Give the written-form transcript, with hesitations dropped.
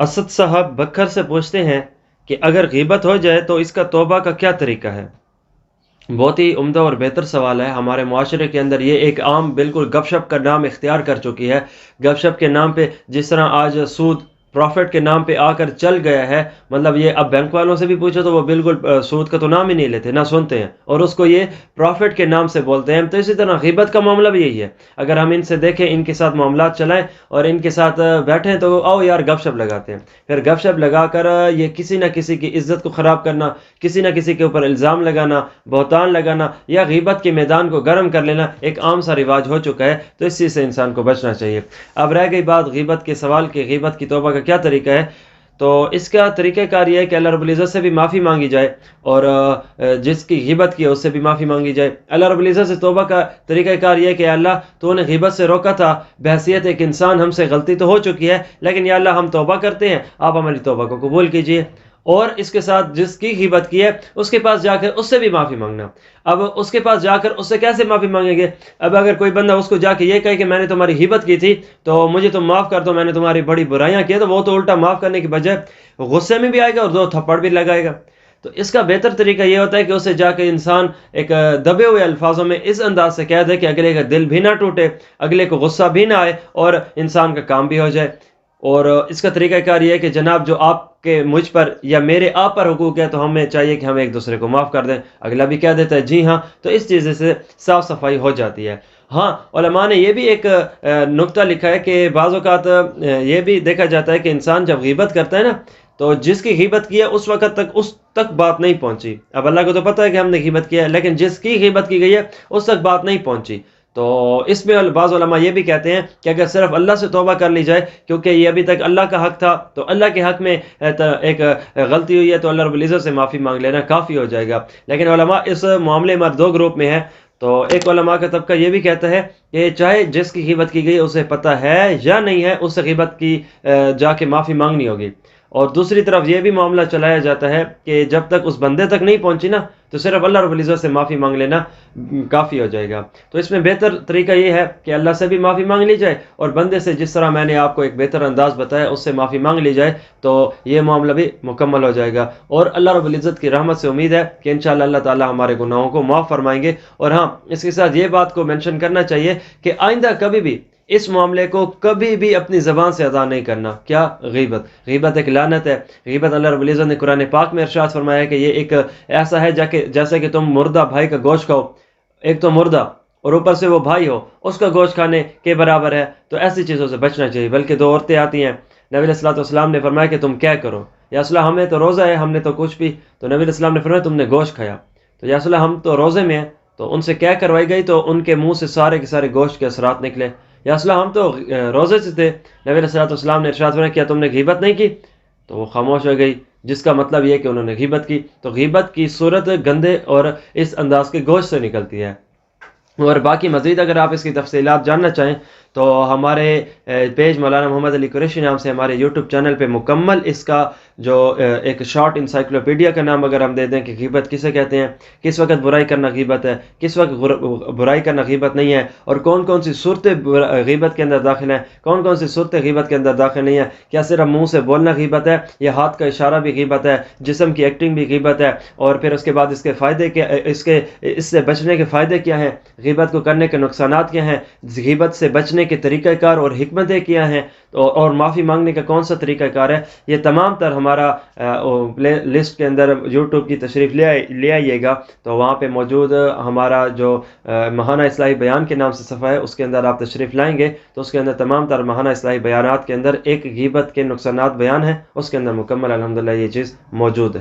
اسد صاحب بکھر سے پوچھتے ہیں کہ اگر غیبت ہو جائے تو اس کا توبہ کا کیا طریقہ ہے؟ بہت ہی عمدہ اور بہتر سوال ہے۔ ہمارے معاشرے کے اندر یہ ایک عام بالکل گپ شپ کا نام اختیار کر چکی ہے۔ گپ شپ کے نام پہ جس طرح آج سود پروفٹ کے نام پہ آ کر چل گیا ہے، مطلب یہ اب بینک والوں سے بھی پوچھو تو وہ بالکل سود کا تو نام ہی نہیں لیتے، نہ سنتے ہیں، اور اس کو یہ پروفٹ کے نام سے بولتے ہیں۔ تو اسی طرح غیبت کا معاملہ بھی یہی ہے۔ اگر ہم ان سے دیکھیں، ان کے ساتھ معاملات چلائیں اور ان کے ساتھ بیٹھیں تو آؤ یار گپ شپ لگاتے ہیں، پھر گپ شپ لگا کر یہ کسی نہ کسی کی عزت کو خراب کرنا، کسی نہ کسی کے اوپر الزام لگانا، بہتان لگانا یا غیبت کے میدان کو گرم کر لینا ایک عام سا رواج ہو چکا ہے۔ تو اس چیز سے انسان کو بچنا چاہیے۔ اب رہ گئی بات غیبت کے سوال کی، غیبت کی توبہ کا کیا طریقہ ہے؟ تو اس کا طریقہ کار یہ ہے کہ اللہ رب العزت سے بھی معافی مانگی جائے، اور جس کی غیبت کی ہے اس سے بھی معافی مانگی جائے۔ اللہ رب العزت سے توبہ کا طریقہ کار یہ ہے کہ اللہ تو نے غیبت سے روکا تھا، بحیثیت ایک انسان ہم سے غلطی تو ہو چکی ہے، لیکن یا اللہ ہم توبہ کرتے ہیں، آپ ہماری توبہ کو قبول کیجئے۔ اور اس کے ساتھ جس کی غیبت کی ہے اس کے پاس جا کر اس سے بھی معافی مانگنا۔ اب اس کے پاس جا کر اس سے کیسے معافی مانگیں گے؟ اب اگر کوئی بندہ اس کو جا کے یہ کہے کہ میں نے تمہاری غیبت کی تھی تو مجھے تم معاف کر دو، میں نے تمہاری بڑی برائیاں کی، تو وہ تو الٹا معاف کرنے کی بجائے غصے میں بھی آئے گا اور دو تھپڑ بھی لگائے گا۔ تو اس کا بہتر طریقہ یہ ہوتا ہے کہ اسے جا کے انسان ایک دبے ہوئے الفاظوں میں اس انداز سے کہہ دے کہ اگلے کا دل بھی نہ ٹوٹے، اگلے کو غصہ بھی نہ آئے اور انسان کا کام بھی ہو جائے۔ اور اس کا طریقہ کار یہ ہے کہ جناب جو آپ کے مجھ پر یا میرے آپ پر حقوق ہے تو ہمیں چاہیے کہ ہم ایک دوسرے کو معاف کر دیں، اگلا بھی کہہ دیتا ہے جی ہاں، تو اس چیز سے صاف صفائی ہو جاتی ہے۔ ہاں، علماء نے یہ بھی ایک نقطہ لکھا ہے کہ بعض اوقات یہ بھی دیکھا جاتا ہے کہ انسان جب غیبت کرتا ہے نا تو جس کی غیبت کی ہے اس تک بات نہیں پہنچی۔ اب اللہ کو تو پتہ ہے کہ ہم نے غیبت کیا ہے، لیکن جس کی غیبت کی گئی ہے اس تک بات نہیں پہنچی۔ تو اس میں بعض علماء یہ بھی کہتے ہیں کہ اگر صرف اللہ سے توبہ کر لی جائے، کیونکہ یہ ابھی تک اللہ کا حق تھا تو اللہ کے حق میں ایک غلطی ہوئی ہے تو اللہ رب العزت سے معافی مانگ لینا کافی ہو جائے گا۔ لیکن علماء اس معاملے میں دو گروپ میں ہیں۔ تو ایک علماء کا طبقہ یہ بھی کہتا ہے کہ چاہے جس کی غیبت کی گئی اسے پتہ ہے یا نہیں ہے، اس سے غیبت کی جا کے معافی مانگنی ہوگی۔ اور دوسری طرف یہ بھی معاملہ چلایا جاتا ہے کہ جب تک اس بندے تک نہیں پہنچی نا تو صرف اللہ رب العزت سے معافی مانگ لینا کافی ہو جائے گا۔ تو اس میں بہتر طریقہ یہ ہے کہ اللہ سے بھی معافی مانگ لی جائے اور بندے سے جس طرح میں نے آپ کو ایک بہتر انداز بتایا اس سے معافی مانگ لی جائے، تو یہ معاملہ بھی مکمل ہو جائے گا۔ اور اللہ رب العزت کی رحمت سے امید ہے کہ انشاءاللہ اللہ تعالی ہمارے گناہوں کو معاف فرمائیں گے۔ اور ہاں، اس کے ساتھ یہ بات کو مینشن کرنا چاہیے کہ آئندہ کبھی بھی اس معاملے کو کبھی بھی اپنی زبان سے ادا نہیں کرنا۔ کیا؟ غیبت۔ غیبت ایک لعنت ہے۔ غیبت اللہ رب العزت نے قرآن پاک میں ارشاد فرمایا ہے کہ یہ ایک ایسا ہے جیسا کہ تم مردہ بھائی کا گوشت کھاؤ، ایک تو مردہ اور اوپر سے وہ بھائی ہو، اس کا گوشت کھانے کے برابر ہے۔ تو ایسی چیزوں سے بچنا چاہیے۔ بلکہ دو عورتیں آتی ہیں، نبی علیہ الصلوۃ والسلام نے فرمایا کہ تم کیا کرو؟ یا رسول اللہ ہمیں تو روزہ ہے، ہم نے تو کچھ بھی۔ تو نبی علیہ السلام نے فرمایا تم نے گوشت کھایا۔ تو یا رسول اللہ ہم تو روزے میں ہیں۔ تو ان سے کیا کروائی گئی؟ تو ان کے منہ سے سارے کے سارے گوشت کے اثرات نکلے۔ یا رسول اللہ ہم تو روزے سے تھے۔ نبی علیہ الصلوۃ والسلام نے ارشاد فرمایا کیا تم نے غیبت نہیں کی؟ تو وہ خاموش ہو گئی، جس کا مطلب یہ کہ انہوں نے غیبت کی۔ تو غیبت کی صورت گندے اور اس انداز کے گوشت سے نکلتی ہے۔ اور باقی مزید اگر آپ اس کی تفصیلات جاننا چاہیں تو ہمارے پیج مولانا محمد علی قریشی نام سے ہمارے یوٹیوب چینل پہ مکمل اس کا جو ایک شارٹ انسائکلوپیڈیا کا نام اگر ہم دے دیں کہ غیبت کسے کہتے ہیں، کس وقت برائی کرنا غیبت ہے، کس وقت برائی کرنا غیبت نہیں ہے، اور کون کون سی صورتیں غیبت کے اندر داخل ہیں، کون کون سی صورتیں غیبت کے اندر داخل نہیں ہیں، کیا صرف منہ سے بولنا غیبت ہے یا ہاتھ کا اشارہ بھی غیبت ہے، جسم کی ایکٹنگ بھی غیبت ہے، اور پھر اس کے بعد اس کے فائدے کیا، اس سے بچنے کے فائدے کیا ہیں، غیبت کو کرنے کے نقصانات کیا ہیں، غیبت سے بچنے کے طریقہ کار اور حکمتیں کیا ہیں، اور معافی مانگنے کا کون سا طریقہ کار ہے، یہ تمام تر ہمارا پلے لسٹ کے اندر یوٹیوب کی تشریف لے آئیے گا۔ تو وہاں پہ موجود ہمارا جو ماہانہ اصلاحی بیان کے نام سے صفحہ ہے اس کے اندر آپ تشریف لائیں گے تو اس کے اندر تمام تر ماہانہ اصلاحی بیانات کے اندر ایک غیبت کے نقصانات بیان ہیں، اس کے اندر مکمل الحمدللہ یہ چیز موجود ہے۔